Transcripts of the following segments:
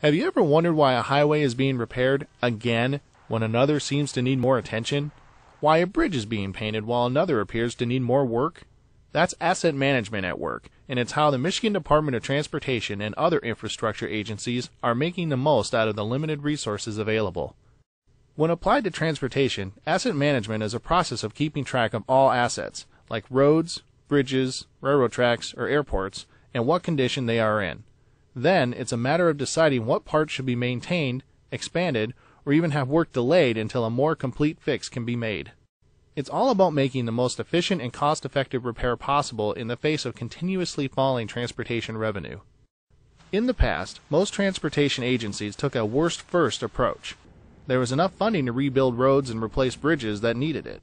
Have you ever wondered why a highway is being repaired again when another seems to need more attention? Why a bridge is being painted while another appears to need more work? That's asset management at work, and it's how the Michigan Department of Transportation and other infrastructure agencies are making the most out of the limited resources available. When applied to transportation, asset management is a process of keeping track of all assets, like roads, bridges, railroad tracks, or airports, and what condition they are in. Then, it's a matter of deciding what parts should be maintained, expanded, or even have work delayed until a more complete fix can be made. It's all about making the most efficient and cost-effective repair possible in the face of continuously falling transportation revenue. In the past, most transportation agencies took a worst-first approach. There was enough funding to rebuild roads and replace bridges that needed it.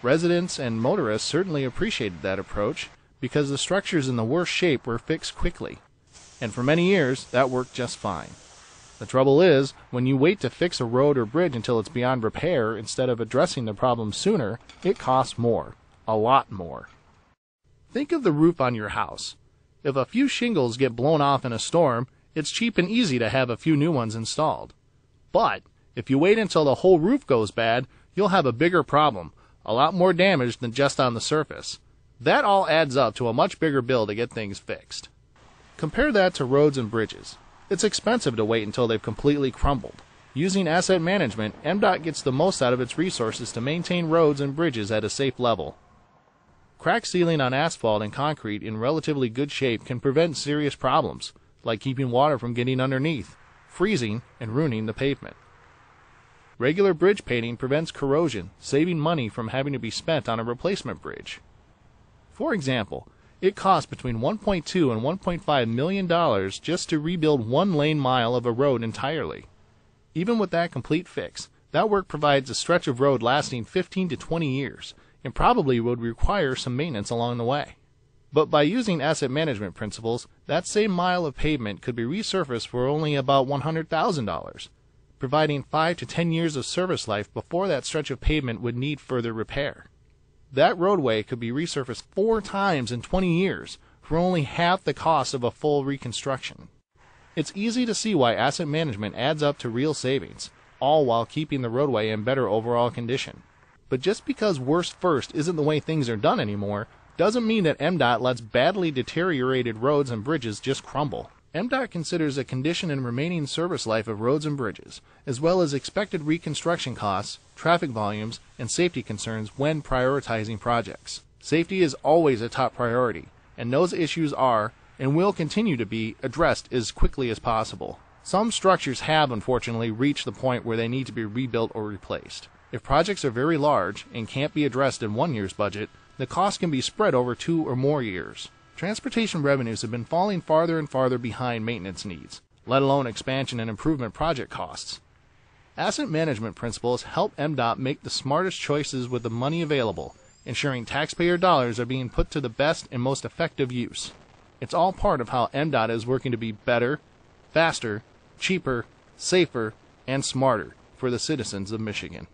Residents and motorists certainly appreciated that approach because the structures in the worst shape were fixed quickly. And for many years, that worked just fine. The trouble is, when you wait to fix a road or bridge until it's beyond repair instead of addressing the problem sooner, it costs more. A lot more. Think of the roof on your house. If a few shingles get blown off in a storm, it's cheap and easy to have a few new ones installed. But if you wait until the whole roof goes bad, you'll have a bigger problem, a lot more damage than just on the surface. That all adds up to a much bigger bill to get things fixed. Compare that to roads and bridges. It's expensive to wait until they've completely crumbled. Using asset management, MDOT gets the most out of its resources to maintain roads and bridges at a safe level. Crack sealing on asphalt and concrete in relatively good shape can prevent serious problems, like keeping water from getting underneath, freezing, and ruining the pavement. Regular bridge painting prevents corrosion, saving money from having to be spent on a replacement bridge. For example, it costs between $1.2 and $1.5 million just to rebuild 1 lane mile of a road entirely. Even with that complete fix, that work provides a stretch of road lasting 15 to 20 years, and probably would require some maintenance along the way. But by using asset management principles, that same mile of pavement could be resurfaced for only about $100,000, providing 5 to 10 years of service life before that stretch of pavement would need further repair. That roadway could be resurfaced 4 times in 20 years for only half the cost of a full reconstruction. It's easy to see why asset management adds up to real savings, all while keeping the roadway in better overall condition. But just because worst first isn't the way things are done anymore, doesn't mean that MDOT lets badly deteriorated roads and bridges just crumble. MDOT considers the condition and remaining service life of roads and bridges, as well as expected reconstruction costs, traffic volumes, and safety concerns when prioritizing projects. Safety is always a top priority, and those issues are, and will continue to be, addressed as quickly as possible. Some structures have, unfortunately, reached the point where they need to be rebuilt or replaced. If projects are very large and can't be addressed in 1 year's budget, the cost can be spread over 2 or more years. Transportation revenues have been falling farther and farther behind maintenance needs, let alone expansion and improvement project costs. Asset management principles help MDOT make the smartest choices with the money available, ensuring taxpayer dollars are being put to the best and most effective use. It's all part of how MDOT is working to be better, faster, cheaper, safer, and smarter for the citizens of Michigan.